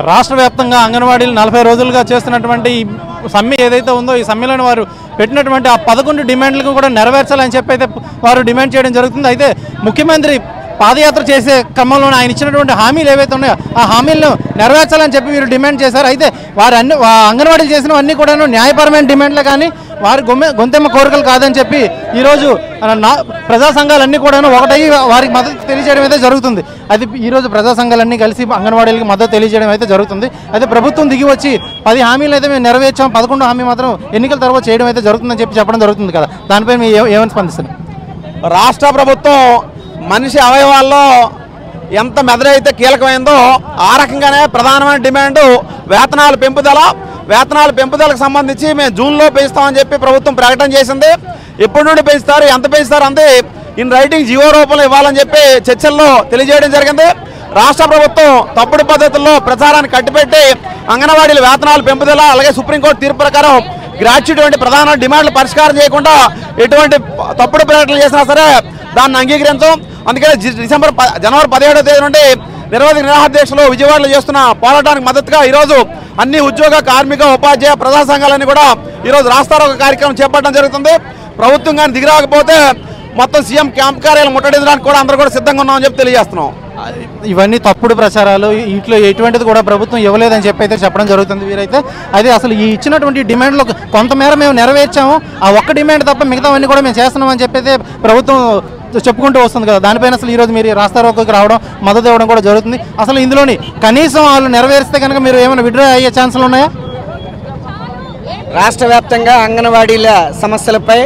రాష్ట్ర వ్యాప్తంగా అంగన్వాడీలు 40 రోజులుగా చేస్తున్నటువంటి ఈ సమ్మె ఏదైతే ఉందో ఈ సమ్మెలోని వారు పెట్టినటువంటి ఆ 11 డిమాండ్లను కూడా నెరవేర్చాలని చెప్పి అయితే వారు డిమాండ్ చేయడం జరుగుతుంది. అయితే ముఖ్యమంత్రి పాదయాత్ర చేసే క్రమంలో ఆయన ఇచ్చినటువంటి హామీలు ఏవైతే ఉన్నాయో ఆ హామీలను నెరవేర్చాలని చెప్పి వీరు డిమాండ్ చేశారు. అయితే వారు అంగన్వాడీలు చేసినవన్నీ కూడా న్యాయపరమైన డిమాండ్లే కానీ వారి గొంతెమ్మ కోరికలు కాదని చెప్పి ఈరోజు ప్రజా సంఘాలన్నీ కూడా ఒకటై వారికి మద్దతు తెలియజేయడం అయితే జరుగుతుంది. అది ఈరోజు ప్రజా సంఘాలన్నీ కలిసి అంగన్వాడీలకు మద్దతు తెలియజేయడం అయితే జరుగుతుంది. అయితే ప్రభుత్వం దిగి వచ్చి 10 హామీలు అయితే మేము నెరవేర్చాం, 11 హామీ మాత్రం ఎన్నికల తర్వాత చేయడం అయితే జరుగుతుందని చెప్పడం జరుగుతుంది కదా, దానిపై మీరు ఏమని స్పందిస్తారు? రాష్ట్ర ప్రభుత్వం మనిషి అవయవాల్లో ఎంత మెదడైతే కీలకమైందో ఆ రకంగానే ప్రధానమైన డిమాండ్ వేతనాల పెంపుదలకు సంబంధించి మేము జూన్లో పెంచుతామని చెప్పి ప్రభుత్వం ప్రకటన చేసింది. ఎప్పటి నుండి పెంచుతారు, ఎంత పెంచుతారు అంతే ఇన్ రైటింగ్ జీవో రూపంలో ఇవ్వాలని చెప్పి చర్చల్లో తెలియజేయడం జరిగింది. రాష్ట్ర ప్రభుత్వం తప్పుడు పద్ధతుల్లో ప్రచారాన్ని కట్టిపెట్టి అంగన్వాడీల వేతనాల పెంపుదల అలాగే సుప్రీంకోర్టు తీర్పు ప్రకారం గ్రాట్యుటీ వంటి ప్రధాన డిమాండ్లు పరిష్కారం చేయకుండా ఎటువంటి తప్పుడు ప్రకటనలు చేసినా సరే దాన్ని అంగీకరించాం. అందుకని జనవరి 17వ తేదీ నుండి నిరవధిక నిరాహార దీక్షలు విజయవాడలో చేస్తున్న పోరాటానికి మద్దతుగా ఈరోజు అన్ని ఉద్యోగ కార్మిక ఉపాధ్యాయ ప్రజా సంఘాలన్నీ కూడా ఈరోజు రాస్తారోకో కార్యక్రమం చేపట్టడం జరుగుతుంది. ప్రభుత్వం కానీ దిగిరాకపోతే మొత్తం సీఎం క్యాంప్ కార్యాలయం ముట్టడించడానికి కూడా అందరూ కూడా సిద్ధంగా ఉన్నామని చెప్పి తెలియజేస్తున్నాం. ఇవన్నీ తప్పుడు ప్రచారాలు, వీటిలో ఎటువంటిది కూడా ప్రభుత్వం ఇవ్వలేదని చెప్పి అయితే చెప్పడం జరుగుతుంది. వీరైతే అదే అసలు ఈ ఇచ్చినటువంటి డిమాండ్లో కొంతమేర మేము నెరవేర్చాము, ఆ ఒక్క డిమాండ్ తప్ప మిగతావన్నీ కూడా మేము చేస్తున్నామని చెప్పి అయితే ప్రభుత్వం చెప్పుకుంటూ వస్తుంది కదా, దానిపైన అసలు ఈరోజు మీరు రాస్తారోకోకి రావడం మద్దతు ఇవ్వడం కూడా జరుగుతుంది. అసలు ఇందులోని కనీసం వాళ్ళు నెరవేరిస్తే కనుక మీరు ఏమైనా విడ్రా అయ్యే ఛాన్సులు ఉన్నాయా? రాష్ట్ర వ్యాప్తంగా అంగన్వాడీల సమస్యలపై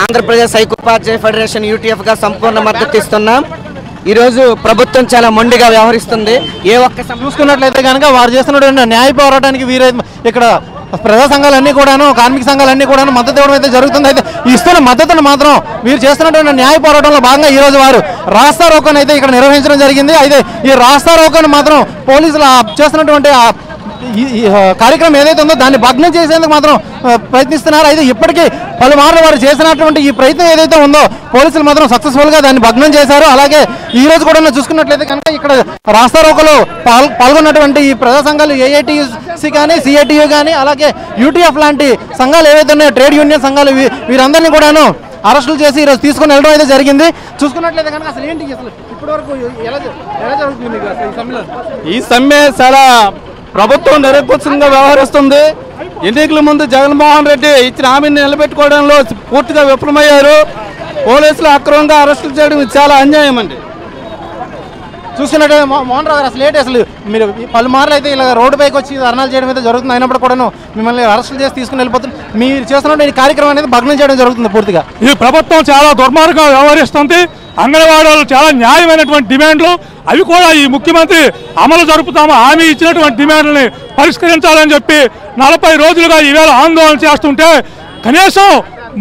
ఆంధ్రప్రదేశ్ ఐక్యోపాధ్యాయ ఫెడరేషన్ యూటీఎఫ్గా సంపూర్ణ మద్దతు ఇస్తున్నాం. ఈరోజు ప్రభుత్వం చాలా మొండిగా వ్యవహరిస్తుంది. ఏ ఒక్క చూసుకున్నట్లయితే కనుక వారు చేస్తున్నటువంటి న్యాయ పోరాటానికి వీరే ఇక్కడ ప్రజా సంఘాలన్నీ కూడాను కార్మిక సంఘాలన్నీ కూడాను మద్దతు ఇవ్వడం అయితే జరుగుతుంది. అయితే ఇస్తున్న మద్దతును మాత్రం వీరు చేస్తున్నటువంటి న్యాయ పోరాటంలో భాగంగా ఈరోజు వారు రాస్తారోకోను అయితే ఇక్కడ నిర్వహించడం జరిగింది. అయితే ఈ రాస్తారోకోను మాత్రం పోలీసులు చేస్తున్నటువంటి కార్యక్రమం ఏదైతే ఉందో దాన్ని భగ్నం చేసేందుకు మాత్రం ప్రయత్నిస్తున్నారు. అయితే ఇప్పటికీ పలుమార్లు వారు చేసినటువంటి ఈ ప్రయత్నం ఏదైతే ఉందో పోలీసులు మాత్రం సక్సెస్ఫుల్గా దాన్ని భగ్నం చేశారు. అలాగే ఈ రోజు కూడా చూసుకున్నట్లయితే కనుక ఇక్కడ రాస్తారోకోలో పాల్గొన్నటువంటి ఈ ప్రజా సంఘాలు ఏఐటీసీ కానీ సిఐటియు కానీ అలాగే యూటీఎఫ్ లాంటి సంఘాలు ఏవైతే ఉన్నాయో ట్రేడ్ యూనియన్ సంఘాలు వీరందరినీ కూడాను అరెస్టులు చేసి ఈరోజు తీసుకుని వెళ్ళడం అయితే జరిగింది. చూసుకున్నట్లయితే కనుక అసలు ఏంటి అసలు ఇప్పటివరకు ఎలా జరుగుతుంది ఈ సమ్మె? చాలా ప్రభుత్వం నిరంకుశంగా వ్యవహరిస్తుంది. ఎన్నికల ముందు జగన్మోహన్ రెడ్డి ఇచ్చిన హామీని నిలబెట్టుకోవడంలో పూర్తిగా విఫలమయ్యారు. పోలీసులు అక్రమంగా అరెస్టులు చేయడం చాలా అన్యాయం అండి. చూస్తున్నట్టు మోహన్ రావు గారు అసలు ఏంటి అసలు మీరు పలుమార్లు అయితే ఇలా రోడ్డు పైకి వచ్చి ధర్నాలు చేయడం అయితే జరుగుతుంది, అయినప్పుడు కూడాను మిమ్మల్ని అరెస్టులు చేసి తీసుకుని వెళ్ళిపోతుంది. మీరు చేస్తున్న ఈ కార్యక్రమం అనేది భగ్నం చేయడం జరుగుతుంది పూర్తిగా. ఈ ప్రభుత్వం చాలా దుర్మార్గంగా వ్యవహరిస్తుంది. అంగన్వాడీలు చాలా న్యాయమైనటువంటి డిమాండ్లు అవి కూడా ఈ ముఖ్యమంత్రి అమలు జరుపుతాము హామీ ఇచ్చినటువంటి డిమాండ్లని పరిష్కరించాలని చెప్పి 40 రోజులుగా ఈవేళ ఆందోళన చేస్తుంటే కనీసం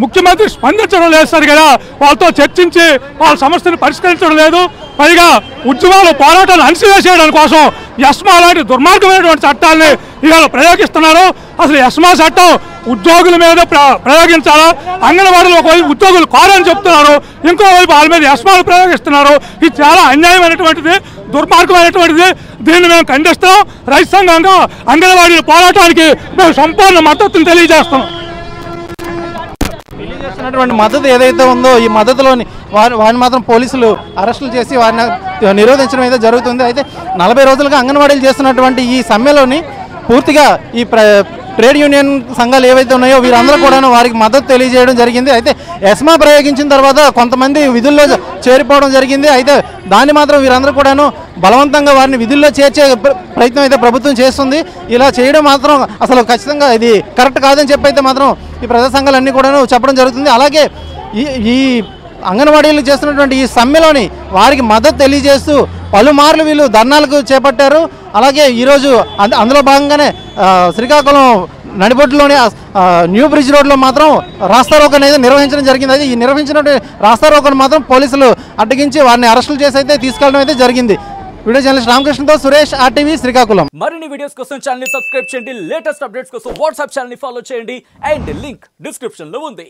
ముఖ్యమంత్రి స్పందించడం లేదు. సరి కదా వాళ్ళతో చర్చించి వాళ్ళ సమస్యను పరిష్కరించడం లేదు. పైగా ఉద్యమాలు పోరాటాలు అణిసివేసేయడం కోసం ఎస్మా లాంటి దుర్మార్గమైనటువంటి చట్టాలని ఇవాళ ప్రయోగిస్తున్నారు. అసలు ఎస్మా చట్టం ఉద్యోగుల మీద ప్రయోగించాలా? అంగన్వాడీలు ఒకవైపు ఉద్యోగులు కారని చెప్తున్నారు, ఇంకోవైపు వాళ్ళ మీద ఎస్మాలు ప్రయోగిస్తున్నారు. ఇది చాలా అన్యాయమైనటువంటిది, దుర్మార్గమైనటువంటిది. దీన్ని మేము ఖండిస్తాం. రైతు సంఘంగా అంగన్వాడీల పోరాటానికి మేము సంపూర్ణ మద్దతును తెలియజేస్తున్నాం. తెలియజేస్తున్నటువంటి మద్దతు ఏదైతే ఉందో ఈ మద్దతులోని వారిని మాత్రం పోలీసులు అరెస్టులు చేసి వారిని నిరోధించడం అయితే జరుగుతుంది. అయితే 40 రోజులుగా అంగన్వాడీలు చేస్తున్నటువంటి ఈ సమ్మెలోని పూర్తిగా ఈ ట్రేడ్ యూనియన్ సంఘాలు ఏవైతే ఉన్నాయో వీరందరూ కూడా వారికి మద్దతు తెలియజేయడం జరిగింది. అయితే ఎస్మా ప్రయోగించిన తర్వాత కొంతమంది విధుల్లో చేరిపోవడం జరిగింది. అయితే దాన్ని మాత్రం వీరందరూ కూడాను బలవంతంగా వారిని విధుల్లో చేర్చే ప్రయత్నం అయితే ప్రభుత్వం చేస్తుంది. ఇలా చేయడం మాత్రం అసలు ఖచ్చితంగా ఇది కరెక్ట్ కాదని చెప్పి అయితే మాత్రం ఈ ప్రజా సంఘాలన్నీ కూడాను చెప్పడం జరుగుతుంది. అలాగే ఈ అంగన్వాడీలు చేస్తున్నటువంటి ఈ సమ్మెలోని వారికి మద్దతు తెలియజేస్తూ పలుమార్లు వీళ్ళు ధర్నాలకు చేపట్టారు. అలాగే ఈరోజు అందులో భాగంగానే శ్రీకాకుళం నడిబొడ్డులోని న్యూ బ్రిడ్జ్ రోడ్లో మాత్రం రాస్తారోకో అనేది నిర్వహించడం జరిగింది. అయితే ఈ నిర్వహించినటువంటి రాస్తారోకోను మాత్రం పోలీసులు అడ్డగించి వారిని అరెస్టులు చేసి అయితే తీసుకెళ్లడం అయితే జరిగింది. వీడియో జర్నలిస్ట్ రామకృష్ణతో సురేష్, RTV శ్రీకాకుళం. మరిన్ని వీడియోస్ కోసం ఛానల్ ని సబ్స్క్రైబ్ చేయండి. లేటెస్ట్ అప్డేట్స్ కోసం వాట్సాప్ ఛానల్ ని ఫాలో చేయండి. అండ్ లింక్ డిస్క్రిప్షన్ లో ఉంది.